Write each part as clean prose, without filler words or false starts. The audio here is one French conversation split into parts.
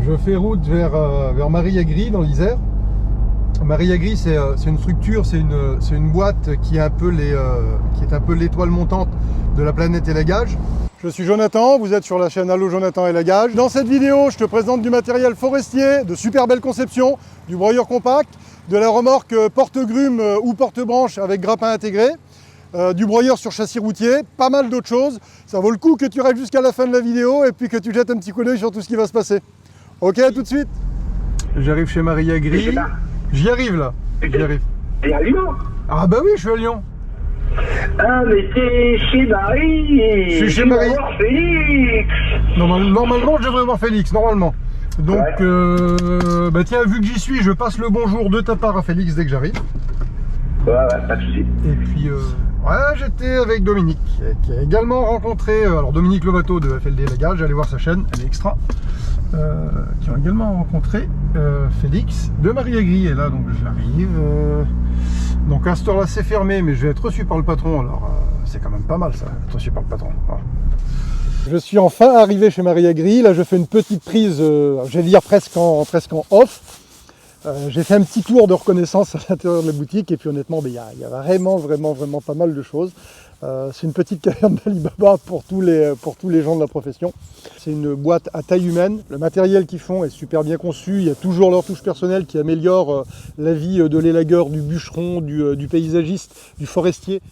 Je fais route vers Marie-Agry dans l'Isère. Marie-Agry, c'est une structure, c'est une boîte qui est un peu l'étoile montante de la planète élagage. Je suis Jonathan, vous êtes sur la chaîne Allo Jonathan Élagage. Dans cette vidéo, je te présente du matériel forestier, de super belles conceptions, du broyeur compact, de la remorque porte-grume ou porte-branche avec grappin intégré, du broyeur sur châssis routier, pas mal d'autres choses. Ça vaut le coup que tu restes jusqu'à la fin de la vidéo et puis que tu jettes un petit coup d'œil sur tout ce qui va se passer. Ok, à tout de suite. J'arrive chez Marie-Agry. J'y arrive là. J'y arrive. T'es à Lyon? Ah bah oui, je suis à Lyon. Ah mais t'es chez Marie et Je suis chez tu vas Marie. voir Félix. Normalement, je devrais voir Félix, normalement. Donc, Ouais. bah tiens, vu que j'y suis, je passe le bonjour de ta part à Félix dès que j'arrive. Ouais, pas de soucis. Et puis, ouais, j'étais avec Dominique, qui a également rencontré, alors Dominique Lovato de FLD Élagage, allez voir sa chaîne, elle est extra, qui ont également rencontré Félix de Marie-Agry. Et là, donc, j'arrive. Donc, à cette heure-là, c'est fermé, mais je vais être reçu par le patron, alors c'est quand même pas mal ça, être reçu par le patron. Voilà. Je suis enfin arrivé chez Marie-Agry. Là, je fais une petite prise, je vais dire presque en off. J'ai fait un petit tour de reconnaissance à l'intérieur de la boutique et puis honnêtement, il y a vraiment pas mal de choses. C'est une petite caverne d'Alibaba pour tous les gens de la profession. C'est une boîte à taille humaine. Le matériel qu'ils font est super bien conçu. Il y a toujours leur touche personnelle qui améliore la vie de l'élagueur, du bûcheron, du paysagiste, du forestier.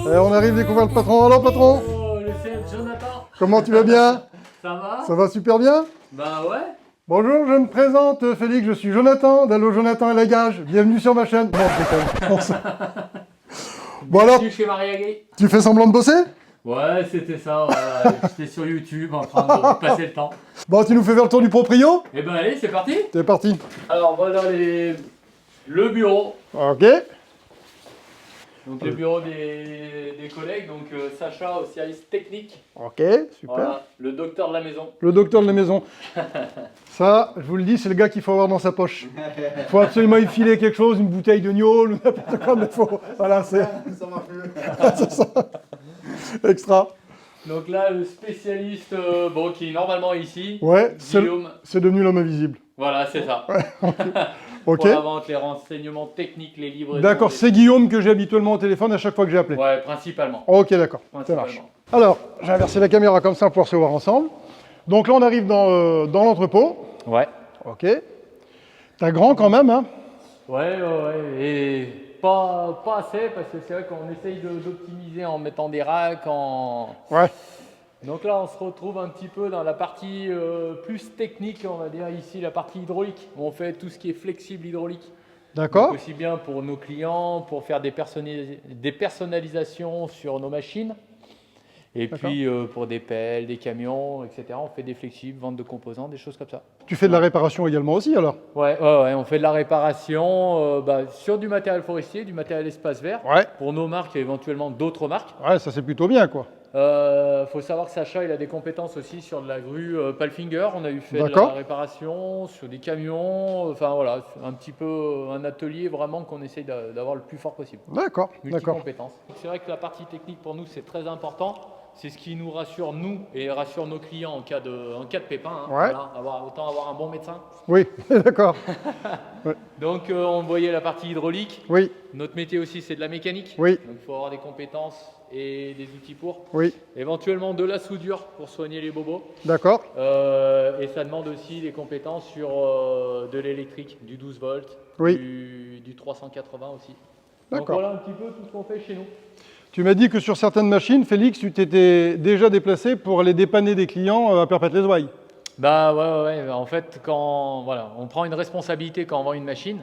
On arrive découvrir le patron. Alors patron, Oh, le CM Jonathan. comment tu vas bien? Ça va? Ça va super bien? Bah ouais. Bonjour, je me présente Félix, je suis Jonathan d'Allo Jonathan Élagage. Bienvenue sur ma chaîne. Bon, je déconne. Bon alors, Je suis chez Marie-Agry. tu fais semblant de bosser? Ouais, c'était ça. Voilà. J'étais sur YouTube en train de passer le temps. Bon, tu nous fais faire le tour du proprio? Et ben allez, c'est parti. C'est parti. Alors voilà le bureau. Ok. Donc le bureau des collègues. Donc Sacha au service technique. Ok, super. Voilà, le docteur de la maison. Le docteur de la maison. Ça, je vous le dis, c'est le gars qu'il faut avoir dans sa poche. Il faut absolument y filer quelque chose, une bouteille de gnôle ou n'importe quoi, mais faut... Voilà, c'est... Ça m'a fait. c'est ça. Extra. Donc là, le spécialiste, bon, qui est normalement ici. Ouais, Guillaume. c'est devenu l'homme invisible. Voilà, c'est ça. Ok. Pour la vente, les renseignements techniques, les livres. D'accord, c'est Guillaume que j'ai habituellement au téléphone à chaque fois que j'ai appelé. Ouais, principalement. Ok, d'accord, ça Principalement. marche. Alors, j'ai inversé la caméra comme ça pour se voir ensemble. Donc là, on arrive dans l'entrepôt. Ouais. Ok. T'as grand quand même, hein? Ouais, et pas assez parce que c'est vrai qu'on essaye d'optimiser en mettant des racks, Ouais. Donc là, on se retrouve un petit peu dans la partie plus technique, on va dire ici, la partie hydraulique. On fait tout ce qui est flexible hydraulique. D'accord. Donc aussi bien pour nos clients, pour faire des personnalisations sur nos machines. Et puis pour des pelles, des camions, etc. On fait des flexibles, vente de composants, des choses comme ça. Tu fais de la réparation également aussi, alors? Ouais, on fait de la réparation sur du matériel forestier, du matériel espace vert. Ouais. Pour nos marques et éventuellement d'autres marques. Ouais, ça c'est plutôt bien, quoi. Faut savoir que Sacha, il a des compétences aussi sur de la grue Palfinger. On a eu fait de D'accord. la réparation sur des camions. Enfin voilà, un petit peu un atelier vraiment qu'on essaye d'avoir le plus fort possible. D'accord, d'accord. Multi-compétences. C'est vrai que la partie technique pour nous, c'est très important. C'est ce qui nous rassure, nous, et rassure nos clients en cas de pépin. Hein. Ouais. Voilà, autant avoir un bon médecin. Oui, d'accord. Donc, on voyait la partie hydraulique. Oui, Notre métier aussi, c'est de la mécanique. oui, Donc, il faut avoir des compétences et des outils pour. oui, Éventuellement de la soudure pour soigner les bobos. d'accord. Et ça demande aussi des compétences sur de l'électrique, du 12 volts, Oui. du 380 aussi. Donc D'accord. voilà un petit peu tout ce qu'on fait chez nous. Tu m'as dit que sur certaines machines, Félix, tu t'étais déjà déplacé pour aller dépanner des clients à Perpète-les-Ouailles. Bah ouais. En fait, on prend une responsabilité quand on vend une machine.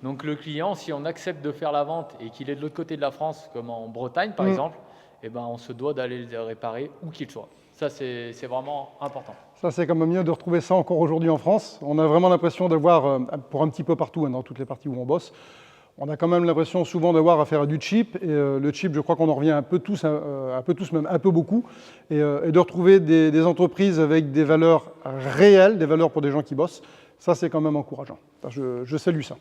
Donc le client, si on accepte de faire la vente et qu'il est de l'autre côté de la France, comme en Bretagne par exemple, eh ben, on se doit d'aller le réparer où qu'il soit. Ça, c'est vraiment important. Ça, c'est quand même bien de retrouver ça encore aujourd'hui en France. On a vraiment l'impression d'avoir, pour un petit peu partout, hein, dans toutes les parties où on bosse, on a quand même l'impression souvent d'avoir affaire à du cheap. Et le cheap, je crois qu'on en revient un peu tous, même un peu beaucoup. Et de retrouver des entreprises avec des valeurs réelles, des valeurs pour des gens qui bossent, ça, c'est quand même encourageant. Enfin, je salue ça.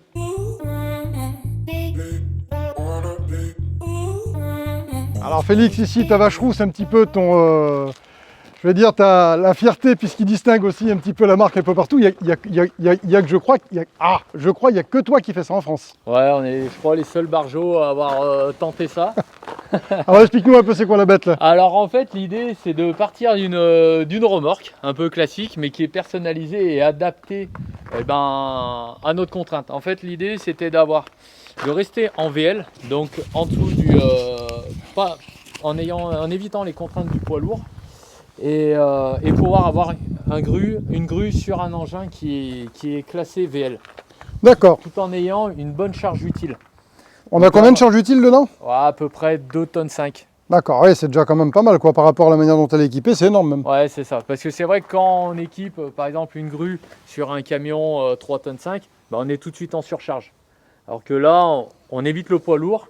Alors Félix, ici, ta vache rousse, un petit peu ton... je je vais dire, tu as la fierté, puisqu'il distingue aussi un petit peu la marque un peu partout. Il y a que je crois qu'il n'y a que toi qui fais ça en France. Ouais, on est, je crois, les seuls barjots à avoir tenté ça. Alors explique-nous un peu c'est quoi la bête là. Alors en fait, l'idée c'est de partir d'une remorque un peu classique, mais qui est personnalisée et adaptée à notre contrainte. En fait, l'idée c'était de rester en VL, donc en dessous en évitant les contraintes du poids lourd. Et pouvoir avoir une grue sur un engin qui est classé VL. D'accord. Tout en ayant une bonne charge utile. On a combien de charge utile dedans? Ouais, à peu près 2,5 tonnes. D'accord, ouais, c'est déjà quand même pas mal quoi, par rapport à la manière dont elle est équipée, c'est énorme même. Ouais, c'est ça. Parce que c'est vrai que quand on équipe par exemple une grue sur un camion 3,5 tonnes, on est tout de suite en surcharge. Alors que là, on évite le poids lourd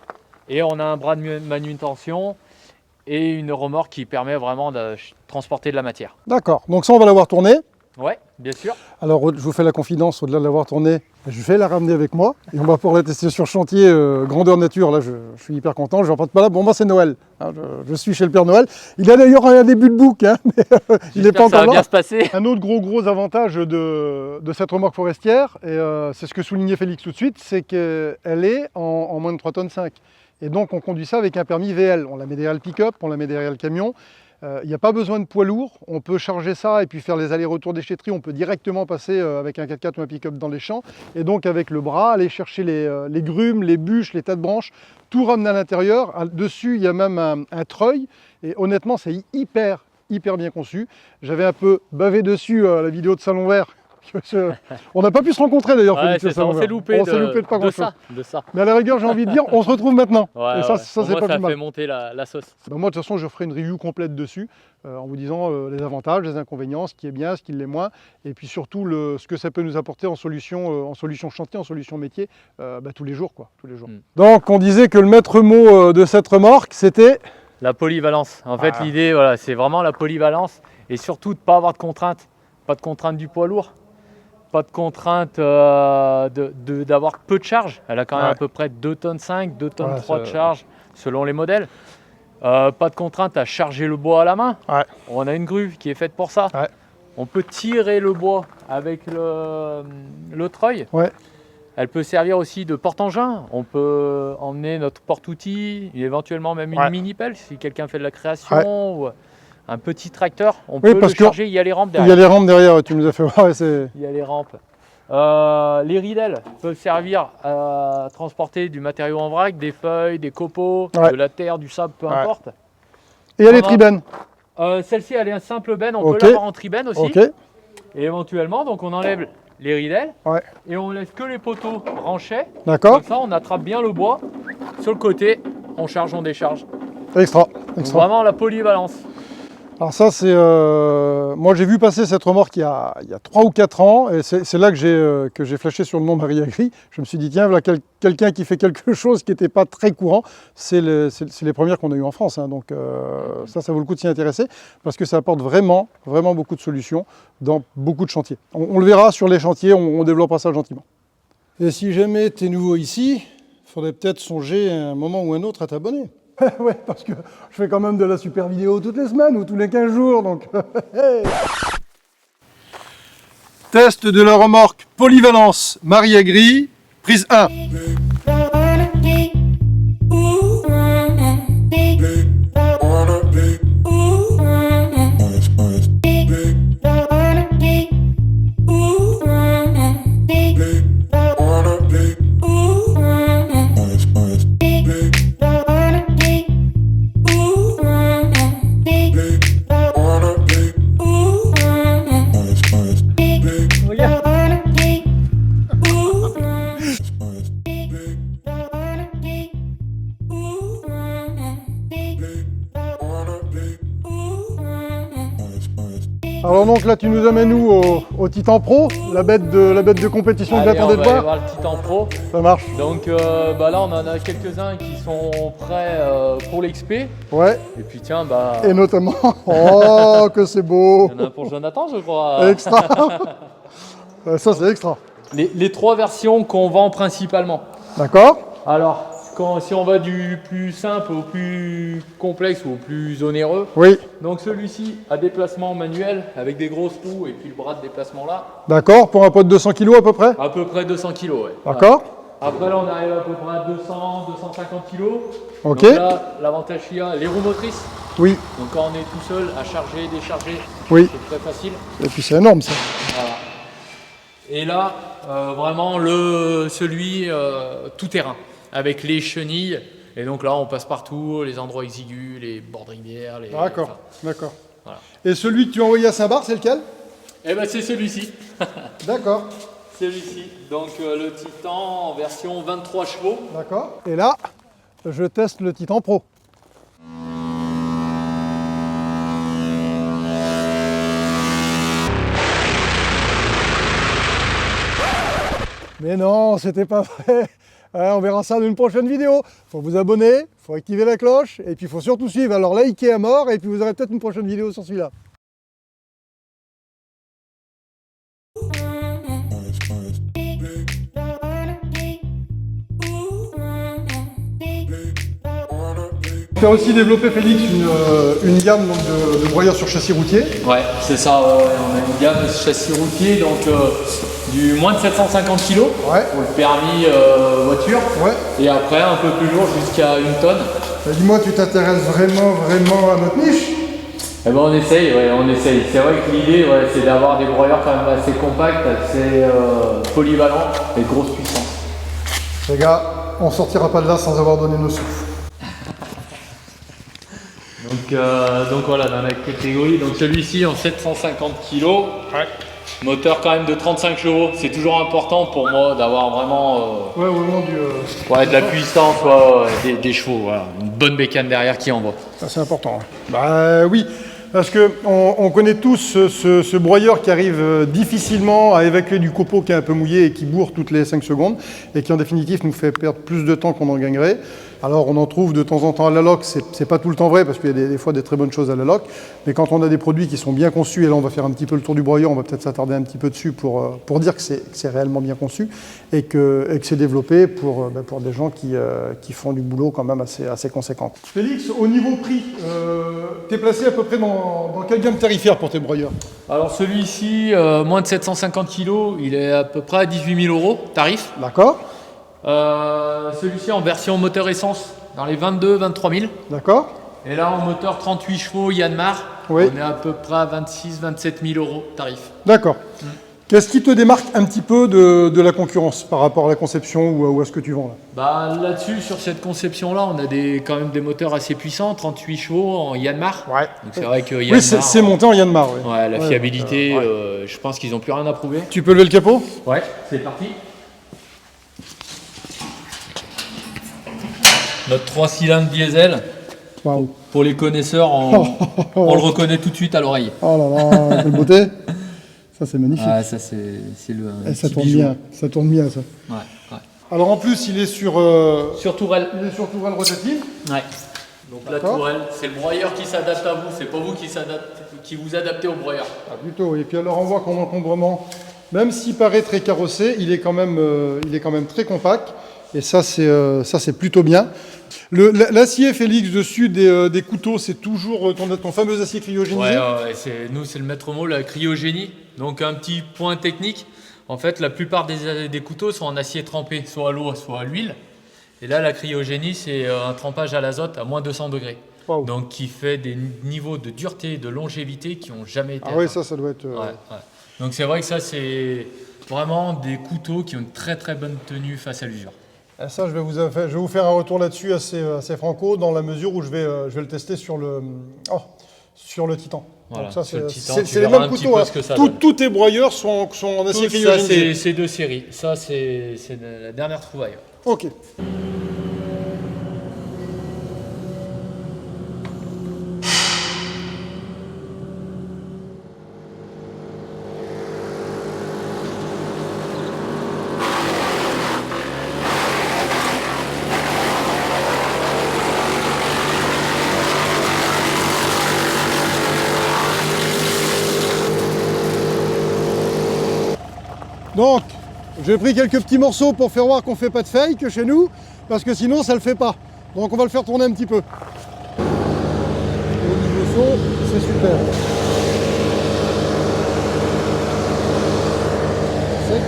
et on a un bras de manutention et une remorque qui permet vraiment de transporter de la matière. D'accord, donc ça on va l'avoir tournée. Ouais, bien sûr. Alors je vous fais la confidence, au-delà de l'avoir tournée, je vais la ramener avec moi et on va pouvoir la tester sur chantier grandeur nature. Là je suis hyper content, je ne rentre pas là. Bon moi c'est Noël, hein, je suis chez le Père Noël. Il a d'ailleurs un début de bouc, hein, mais il n'est pas encore là. Ça va bien se passer. Un autre gros avantage de cette remorque forestière, et c'est ce que soulignait Félix tout de suite, c'est qu'elle est en moins de 3,5 tonnes. Et donc on conduit ça avec un permis VL. On la met derrière le pick-up, on la met derrière le camion. Il n'y a pas besoin de poids lourd, on peut charger ça et puis faire les allers-retours déchetterie. On peut directement passer avec un 4x4 ou un pick-up dans les champs. Et donc avec le bras, aller chercher les grumes, les bûches, les tas de branches, tout ramener à l'intérieur. Dessus, il y a même un treuil. Et honnêtement, c'est hyper bien conçu. J'avais un peu bavé dessus à la vidéo de Salon Vert. On n'a pas pu se rencontrer d'ailleurs, Ouais, Félix. on s'est loupé, de pas grand-chose. De ça. Mais à la rigueur, j'ai envie de dire, on se retrouve maintenant. Ouais, et ça, ouais. ça c'est pas plus mal. Fait monter la sauce. Ben moi, de toute façon, je ferai une review complète dessus, en vous disant les avantages, les inconvénients, ce qui est bien, ce qui l'est moins, et puis surtout ce que ça peut nous apporter en solution chantier, en solution métier, tous les jours, quoi, tous les jours. Donc, on disait que le maître mot de cette remorque, c'était la polyvalence. En fait, l'idée, voilà, c'est vraiment la polyvalence, et surtout de ne pas avoir de contraintes. Pas de contraintes du poids lourd. Pas de contrainte d'avoir peu de charge. Elle a quand même à peu près 2,5 tonnes, 2,3 tonnes de charge selon les modèles. Pas de contrainte à charger le bois à la main. On a une grue qui est faite pour ça. On peut tirer le bois avec le treuil. Elle peut servir aussi de porte-engin. On peut emmener notre porte-outils, éventuellement même une mini-pelle si quelqu'un fait de la création. Ou un petit tracteur, on peut le charger, il y a les rampes derrière. Il y a les rampes derrière, tu nous as fait voir. Il y a les rampes. Les ridelles peuvent servir à transporter du matériau en vrac, des feuilles, des copeaux, de la terre, du sable, peu importe. Et il y a les tribennes. Celle-ci, elle est un simple benne, on peut l'avoir en tribenne aussi. Et éventuellement, donc on enlève les ridelles et on laisse que les poteaux branchés. D'accord. Comme ça, on attrape bien le bois. Sur le côté, on charge, on décharge. Extra. Vraiment la polyvalence. Alors ça, c'est... moi, j'ai vu passer cette remorque il y a 3 ou 4 ans, et c'est là que j'ai flashé sur le nom Marie Agri. Je me suis dit, tiens, voilà quelqu'un qui fait quelque chose qui n'était pas très courant. C'est les premières qu'on a eues en France, hein, donc ça vaut le coup de s'y intéresser, parce que ça apporte vraiment beaucoup de solutions dans beaucoup de chantiers. On le verra sur les chantiers, on développera ça gentiment. Et si jamais tu es nouveau ici, il faudrait peut-être songer à un moment ou un autre à t'abonner. Ouais, parce que je fais quand même de la super vidéo toutes les semaines ou tous les 15 jours, donc... Test de la remorque polyvalence Marie Agri, prise 1. Alors donc là tu nous amènes où au Titan Pro, la bête de compétition que j'attendais de voir. On va aller voir le Titan Pro. Ça marche. Donc là on en a quelques-uns qui sont prêts pour l'XP. Ouais. Et puis tiens Et notamment, oh que c'est beau. Il y en a un pour Jonathan je crois. Extra. Ça c'est extra. Les 3 versions qu'on vend principalement. D'accord. Alors si on va du plus simple au plus complexe ou au plus onéreux, Oui. donc celui-ci a déplacement manuel avec des grosses roues et puis le bras de déplacement là. D'accord, pour un poids de 200 kg à peu près? À peu près 200 kg, ouais. D'accord. Après là on arrive à peu près à 200, 250 kg. Ok. Donc là l'avantage qu'il y a, les roues motrices. Oui. Donc quand on est tout seul à charger, décharger, Oui. c'est très facile. Et puis c'est énorme ça. Voilà. Et là, vraiment celui tout terrain, avec les chenilles. Et donc là, on passe partout, les endroits exigus, les bords de rivière. D'accord, d'accord. Voilà. Et celui que tu as envoyé à Saint-Barth, c'est lequel? Eh ben c'est celui-ci. D'accord, Celui-ci. Donc le Titan en version 23 chevaux. d'accord. Et là, je teste le Titan Pro. Mais non, c'était pas vrai. On verra ça dans une prochaine vidéo. Faut vous abonner, faut activer la cloche, et puis il faut surtout suivre. Alors likez à mort, et puis vous aurez peut-être une prochaine vidéo sur celui-là. Tu as aussi développé, Félix, une gamme donc, de broyeurs sur châssis routier. Ouais, c'est ça. On a une gamme de châssis routier, donc du moins de 750 kg Ouais. pour le permis voiture. Ouais. Et après un peu plus lourd jusqu'à 1 tonne. Dis-moi, tu t'intéresses vraiment à notre niche? Eh ben on essaye, ouais, on essaye. C'est vrai que l'idée, ouais, c'est d'avoir des broyeurs quand même assez compacts, assez polyvalents et de grosse puissance. Les gars, on sortira pas de là sans avoir donné nos sous. Donc voilà, dans la catégorie, donc celui-ci en 750 kg, moteur quand même de 35 chevaux. C'est toujours important pour moi d'avoir vraiment Ouais, vraiment du. de la puissance, des chevaux, voilà. Une bonne bécane derrière qui envoie. Ça, c'est important. Bah oui, parce que on connaît tous ce broyeur qui arrive difficilement à évacuer du copeau qui est un peu mouillé et qui bourre toutes les 5 secondes et qui en définitive nous fait perdre plus de temps qu'on en gagnerait. Alors on en trouve de temps en temps à la loc, c'est pas tout le temps vrai parce qu'il y a des fois des très bonnes choses à la loc, mais quand on a des produits qui sont bien conçus, et là on va faire un petit peu le tour du broyeur, on va peut-être s'attarder un petit peu dessus pour dire que c'est réellement bien conçu et que c'est développé pour des gens qui font du boulot quand même assez conséquent. Félix, au niveau prix, tu es placé à peu près dans quelle gamme tarifaire pour tes broyeurs? Alors celui-ci, moins de 750 kg, il est à peu près à 18 000 € tarif. D'accord. Celui-ci en version moteur essence dans les 22-23 000. D'accord. Et là en moteur 38 chevaux Yanmar, Oui. on est à peu près à 26-27 000 € tarif. D'accord. Qu'est-ce qui te démarque un petit peu de la concurrence par rapport à la conception ou à ce que tu vends là? Bah, là-dessus, sur cette conception-là, on a quand même des moteurs assez puissants, 38 chevaux en Yanmar. Ouais. Donc c'est vrai que Oui, Yanmar, c'est monté en Yanmar. Oui. ouais, la Ouais, fiabilité, ouais. je pense qu'ils n'ont plus rien à prouver. Tu peux lever le capot? Ouais, c'est parti. Notre 3 cylindres diesel, Waouh. pour les connaisseurs, on le reconnaît tout de suite à l'oreille. Oh là là, quelle beauté. Ça c'est magnifique. Ah, ça c'est le Et ça petit tourne bijou. bien, ça tourne bien ça. Ouais, ouais. Alors en plus il est sur Tourelle. tourelle rotative. Ouais. Donc la D'accord. tourelle, c'est le broyeur qui s'adapte à vous, c'est pas vous qui vous adaptez au broyeur. Ah, plutôt. Et puis alors on voit qu'en encombrement, même s'il paraît très carrossé, il est quand même très compact. Et ça c'est plutôt bien. L'acier, Félix, dessus des couteaux, c'est toujours ton fameux acier cryogénisé. Ouais, c'est le maître mot, la cryogénie. Donc un petit point technique, en fait la plupart des couteaux sont en acier trempé, soit à l'eau, soit à l'huile. Et là la cryogénie c'est un trempage à l'azote à moins 200 degrés. Wow. Donc qui fait des niveaux de dureté et de longévité qui n'ont jamais été Ah oui, atteints. ça doit être... Ouais. Donc c'est vrai que ça c'est vraiment des couteaux qui ont une très très bonne tenue face à l'usure. Et ça, je vais vous faire un retour là-dessus assez franco, dans la mesure où je vais le tester sur le Titan. Voilà, Donc ça, sur le Titan, c'est tu les verras mêmes un petit couteaux. peu Hein. ce que ça donne. Tous tes broyeurs sont en acier Tout ça cryogénisé. c'est deux séries. Ça c'est la dernière trouvaille. Ok. Donc, J'ai pris quelques petits morceaux pour faire voir qu'on fait pas de fake chez nous, parce que sinon ça le fait pas. Donc on va le faire tourner un petit peu. Et au niveau son, c'est super. Sec.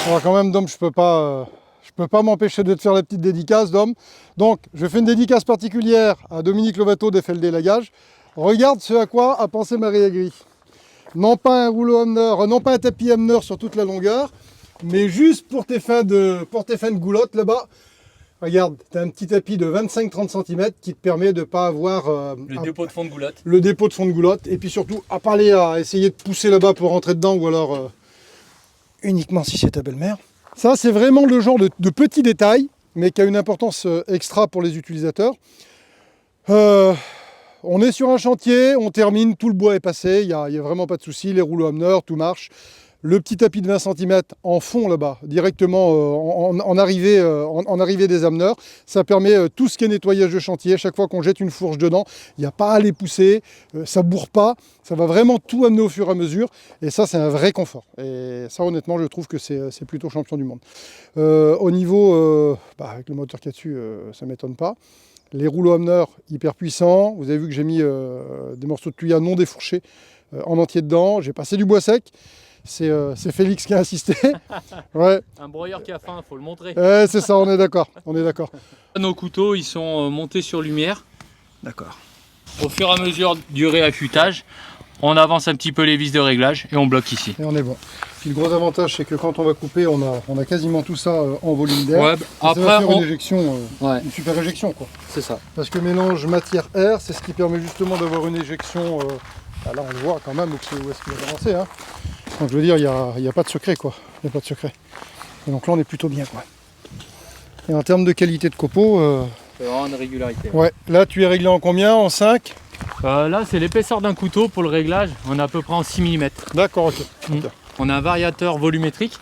Alors quand même, Dom, je peux pas m'empêcher de te faire la petite dédicace, Dom. Donc, je fais une dédicace particulière à Dominique Lovato d'FLD Lagage. Regarde ce à quoi a pensé Marie Aigri. Non pas un rouleau Hamner, non pas un tapis Hamner sur toute la longueur, mais juste pour tes fins de goulotte là-bas. Regarde, tu as un petit tapis de 25-30 cm qui te permet de ne pas avoir le dépôt de fond de goulotte. Le dépôt de fond de goulotte. Et puis surtout, à pas aller à essayer de pousser là-bas pour rentrer dedans, ou alors uniquement si c'est ta belle-mère. Ça, c'est vraiment le genre de petits détails, mais qui a une importance extra pour les utilisateurs. On est sur un chantier, on termine, tout le bois est passé, il n'y a vraiment pas de souci, les rouleaux Hamner, tout marche. Le petit tapis de 20 cm en fond là-bas, directement en arrivée des Hamner, ça permet tout ce qui est nettoyage de chantier. Chaque fois qu'on jette une fourche dedans, il n'y a pas à les pousser, ça ne bourre pas, ça va vraiment tout amener au fur et à mesure. Et ça, c'est un vrai confort. Et ça, honnêtement, je trouve que c'est plutôt champion du monde. Au niveau, avec le moteur qu'il y a dessus, ça ne m'étonne pas. Les rouleaux Hamner, hyper puissants. Vous avez vu que j'ai mis des morceaux de tuyas non défourchés en entier dedans. J'ai passé du bois sec. C'est Félix qui a insisté. Ouais. Un broyeur qui a faim, faut le montrer. C'est ça, on est d'accord. Nos couteaux, ils sont montés sur lumière. D'accord. Au fur et à mesure du réaffûtage, on avance un petit peu les vis de réglage et on bloque ici. Et on est bon. Puis le gros avantage, c'est que quand on va couper, on a quasiment tout ça en volume d'air. Ouais, après, ça va faire une éjection, ouais. Une super éjection, quoi. C'est ça. Parce que mélange matière-air, c'est ce qui permet justement d'avoir une éjection. Là, on le voit quand même où est-ce qu'il va avancer. Hein. Donc je veux dire, il n'y a pas de secret, quoi. Il n'y a pas de secret. Et donc là, on est plutôt bien, quoi. Et en termes de qualité de copeaux... C'est vraiment une régularité. Ouais. Là, tu es réglé en combien? En 5? Là, c'est l'épaisseur d'un couteau pour le réglage. On est à peu près en 6 mm. D'accord, ok. On a un variateur volumétrique.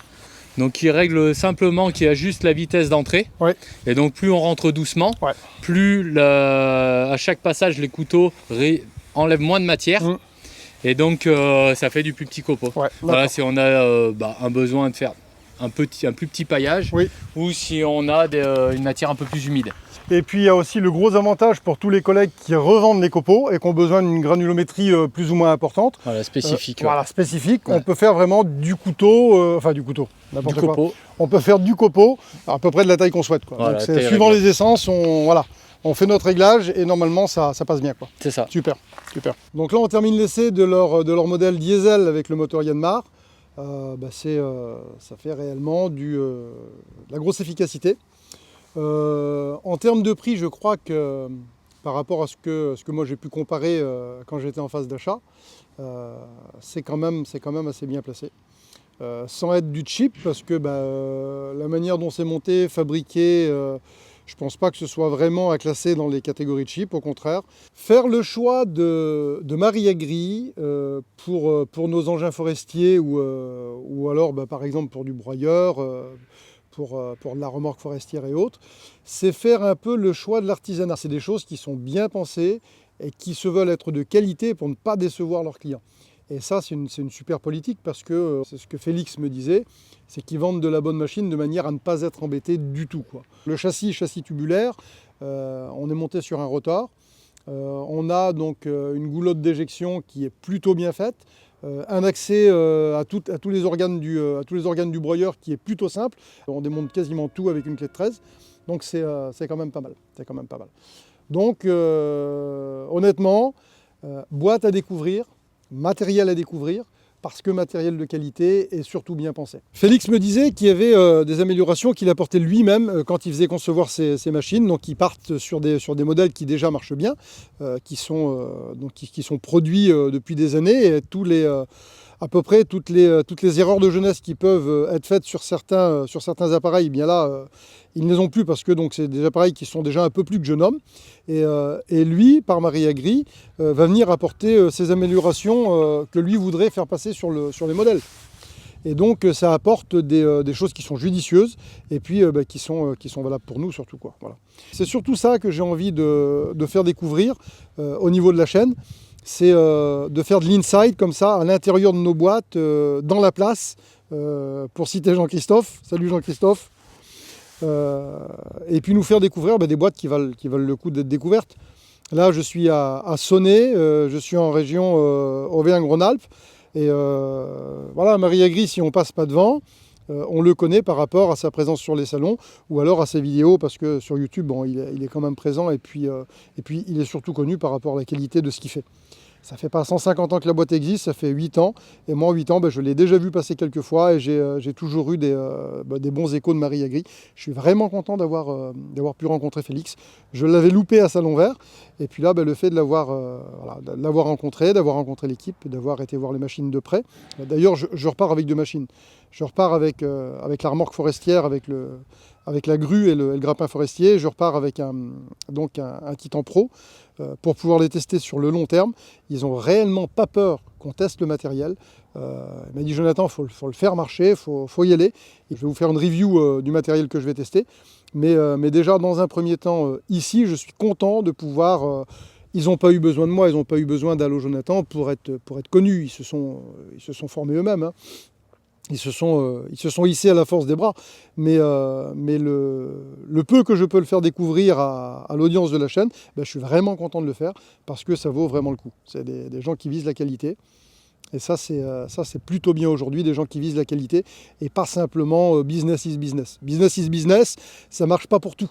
Donc qui règle simplement, qui ajuste la vitesse d'entrée. Ouais. Et donc plus on rentre doucement, ouais. Plus à chaque passage, les couteaux enlèvent moins de matière. Et donc ça fait du plus petit copeau. Ouais, voilà, si on a un besoin de faire un plus petit paillage, oui. Ou si on a une matière un peu plus humide. Et puis il y a aussi le gros avantage pour tous les collègues qui revendent les copeaux et qui ont besoin d'une granulométrie plus ou moins importante. Voilà, spécifique. Voilà, spécifique. Ouais. On peut faire vraiment du couteau, n'importe quoi. Copeau. On peut faire du copeau à peu près de la taille qu'on souhaite, quoi. Voilà, donc suivant les essences, on fait notre réglage et normalement ça passe bien, quoi. C'est ça. Super. Donc là on termine l'essai de leur modèle diesel avec le moteur Yanmar. Ça fait réellement de la grosse efficacité. En termes de prix, je crois que par rapport à ce que moi j'ai pu comparer quand j'étais en phase d'achat, c'est quand même assez bien placé. Sans être du cheap, parce que la manière dont c'est monté, fabriqué, je ne pense pas que ce soit vraiment à classer dans les catégories cheap, au contraire. Faire le choix de Marie Aigri pour nos engins forestiers ou alors par exemple pour du broyeur, pour de la remorque forestière et autres, c'est faire un peu le choix de l'artisanat. C'est des choses qui sont bien pensées et qui se veulent être de qualité pour ne pas décevoir leurs clients. Et ça, c'est une super politique parce que c'est ce que Félix me disait, c'est qu'ils vendent de la bonne machine de manière à ne pas être embêtés du tout, quoi. Le châssis tubulaire, on est monté sur un rotor. On a donc une goulotte d'éjection qui est plutôt bien faite. Un accès à tous les organes du broyeur qui est plutôt simple. On démonte quasiment tout avec une clé de 13. Donc c'est quand même pas mal. C'est quand même pas mal. Donc honnêtement, boîte à découvrir, matériel à découvrir, parce que matériel de qualité et surtout bien pensé. Félix me disait qu'il y avait des améliorations qu'il apportait lui-même quand il faisait concevoir ces machines. Donc ils partent sur des modèles qui déjà marchent bien, qui sont produits depuis des années. Et à peu près toutes les erreurs de jeunesse qui peuvent être faites sur certains appareils, eh bien là, ils ne les ont plus parce que c'est des appareils qui sont déjà un peu plus que jeune homme. Et lui, par Marie Agri, va venir apporter ces améliorations que lui voudrait faire passer sur les modèles. Et donc ça apporte des choses qui sont judicieuses et puis qui sont valables pour nous surtout, quoi. Voilà. C'est surtout ça que j'ai envie de faire découvrir au niveau de la chaîne. C'est de faire de l'inside comme ça, à l'intérieur de nos boîtes, dans la place, pour citer Jean-Christophe. Salut Jean-Christophe. Et puis nous faire découvrir des boîtes qui valent le coup d'être découvertes. Là, je suis à Sonnet, je suis en région Auvergne-Rhône-Alpes. Et voilà, Marie Agri, si on passe pas devant, on le connaît par rapport à sa présence sur les salons ou alors à ses vidéos, parce que sur YouTube, il est quand même présent et puis il est surtout connu par rapport à la qualité de ce qu'il fait. Ça fait pas 150 ans que la boîte existe, ça fait 8 ans. Et moi, en 8 ans, je l'ai déjà vu passer quelques fois et j'ai toujours eu des bons échos de Marie Agri. Je suis vraiment content d'avoir pu rencontrer Félix. Je l'avais loupé à Salon Vert. Et puis là, le fait de l'avoir rencontré, d'avoir rencontré l'équipe, d'avoir été voir les machines de près. D'ailleurs, je repars avec 2 machines. Je repars avec la remorque forestière, avec la grue et le grappin forestier. Je repars avec un Titan Pro pour pouvoir les tester sur le long terme. Ils n'ont réellement pas peur qu'on teste le matériel. Il m'a dit Jonathan, il faut le faire marcher, il faut y aller. Et je vais vous faire une review du matériel que je vais tester. Mais déjà, dans un premier temps, ici, je suis content de pouvoir... ils n'ont pas eu besoin de moi, ils n'ont pas eu besoin d'Allo Jonathan pour être connus. Ils se sont formés eux-mêmes. Hein. Ils se sont hissés à la force des bras, mais le peu que je peux le faire découvrir à l'audience de la chaîne, je suis vraiment content de le faire parce que ça vaut vraiment le coup. C'est des gens qui visent la qualité. Et ça, c'est plutôt bien aujourd'hui, des gens qui visent la qualité et pas simplement business is business. Business is business, ça ne marche pas pour tout.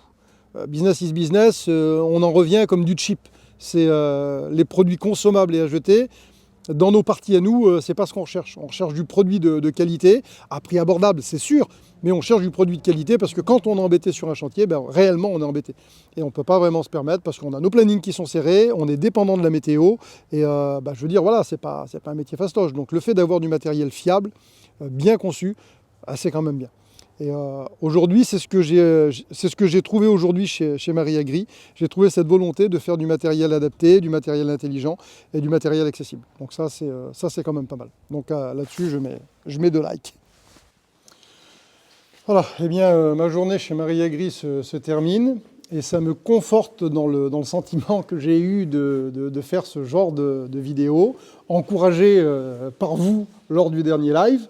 Business is business, on en revient comme du cheap. C'est les produits consommables et à jeter. Dans nos parties à nous, c'est pas ce qu'on recherche. On recherche du produit de qualité, à prix abordable, c'est sûr, mais on cherche du produit de qualité parce que quand on est embêté sur un chantier, réellement on est embêté. Et on ne peut pas vraiment se permettre parce qu'on a nos plannings qui sont serrés, on est dépendant de la météo, et je veux dire, voilà, c'est pas un métier fastoche. Donc le fait d'avoir du matériel fiable, bien conçu, c'est quand même bien. Et aujourd'hui, c'est ce que j'ai trouvé aujourd'hui chez Marie Agri. J'ai trouvé cette volonté de faire du matériel adapté, du matériel intelligent et du matériel accessible. Donc ça, c'est quand même pas mal. Donc là-dessus, je mets 2 likes. Voilà, eh bien, ma journée chez Marie Agri se termine. Et ça me conforte dans le sentiment que j'ai eu de faire ce genre de vidéo, encouragé par vous lors du dernier live.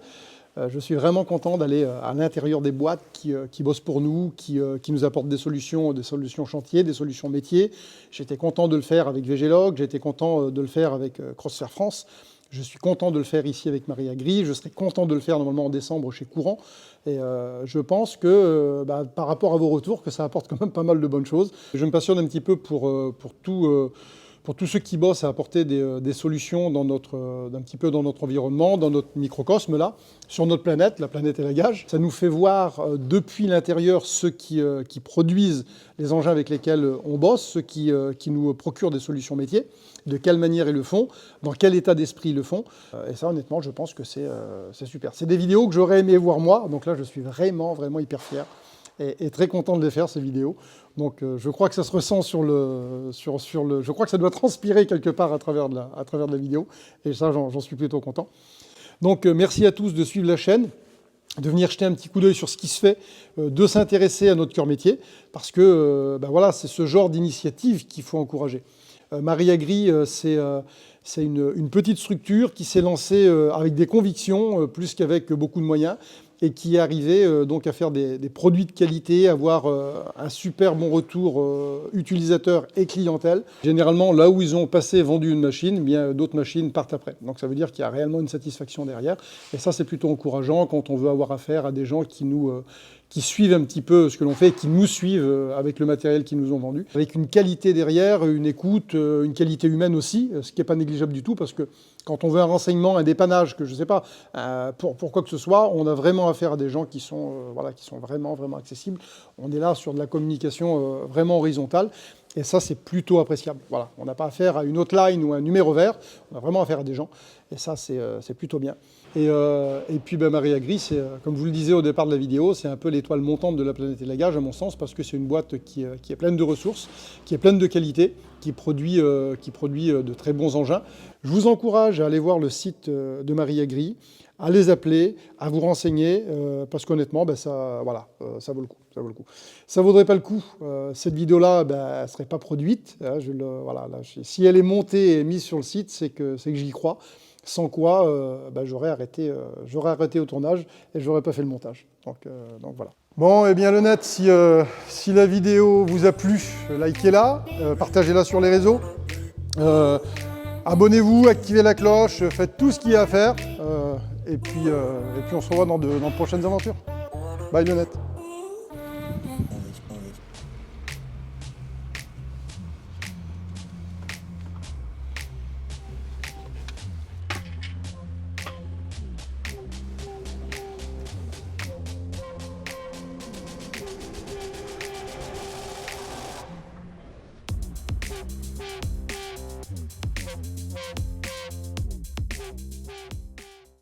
Je suis vraiment content d'aller à l'intérieur des boîtes qui bossent pour nous, qui nous apportent des solutions chantier, des solutions métiers. J'étais content de le faire avec VGLog, j'étais content de le faire avec Crossfair France. Je suis content de le faire ici avec Marie Agri. Je serai content de le faire normalement en décembre chez Courant. Et je pense que par rapport à vos retours, que ça apporte quand même pas mal de bonnes choses. Je me passionne un petit peu pour tous ceux qui bossent à apporter des solutions un petit peu dans notre environnement, dans notre microcosme là, sur notre planète, la planète est la gage. Ça nous fait voir depuis l'intérieur ceux qui produisent les engins avec lesquels on bosse, ceux qui nous procurent des solutions métiers, de quelle manière ils le font, dans quel état d'esprit ils le font. Et ça, honnêtement, je pense que c'est super. C'est des vidéos que j'aurais aimé voir moi, donc là, je suis vraiment, vraiment hyper fier. Et très content de les faire, ces vidéos. Donc je crois que ça se ressent je crois que ça doit transpirer quelque part à travers de la vidéo. Et ça, j'en suis plutôt content. Donc merci à tous de suivre la chaîne, de venir jeter un petit coup d'œil sur ce qui se fait, de s'intéresser à notre cœur métier, parce que voilà, c'est ce genre d'initiative qu'il faut encourager. Marie Agri, C'est une petite structure qui s'est lancée avec des convictions, plus qu'avec beaucoup de moyens, et qui est arrivée donc à faire des produits de qualité, avoir un super bon retour utilisateur et clientèle. Généralement, là où ils ont vendu une machine, bien d'autres machines partent après. Donc ça veut dire qu'il y a réellement une satisfaction derrière. Et ça, c'est plutôt encourageant quand on veut avoir affaire à des gens qui suivent un petit peu ce que l'on fait, qui nous suivent avec le matériel qu'ils nous ont vendu, avec une qualité derrière, une écoute, une qualité humaine aussi, ce qui n'est pas négligeable du tout, parce que quand on veut un renseignement, un dépannage, que je ne sais pas, pour quoi que ce soit, on a vraiment affaire à des gens qui sont vraiment accessibles. On est là sur de la communication vraiment horizontale, et ça, c'est plutôt appréciable. Voilà. On n'a pas affaire à une hotline ou à un numéro vert, on a vraiment affaire à des gens, et ça, c'est plutôt bien. Et puis Mariagri, c'est, comme je vous le disais au départ de la vidéo, c'est un peu l'étoile montante de la planète élagage, à mon sens, parce que c'est une boîte qui est pleine de ressources, qui est pleine de qualité, qui produit de très bons engins. Je vous encourage à aller voir le site de Mariagri, à les appeler, à vous renseigner, parce qu'honnêtement, ça vaut le coup. Ça ne vaudrait pas le coup. Cette vidéo-là, elle ne serait pas produite. Si elle est montée et mise sur le site, c'est que j'y crois. Sans quoi, j'aurais arrêté au tournage et je n'aurais pas fait le montage. Donc voilà. Bon, et bien le net, si la vidéo vous a plu, likez-la, partagez-la sur les réseaux. Abonnez-vous, activez la cloche, faites tout ce qu'il y a à faire. Et puis on se revoit dans de prochaines aventures. Bye le net.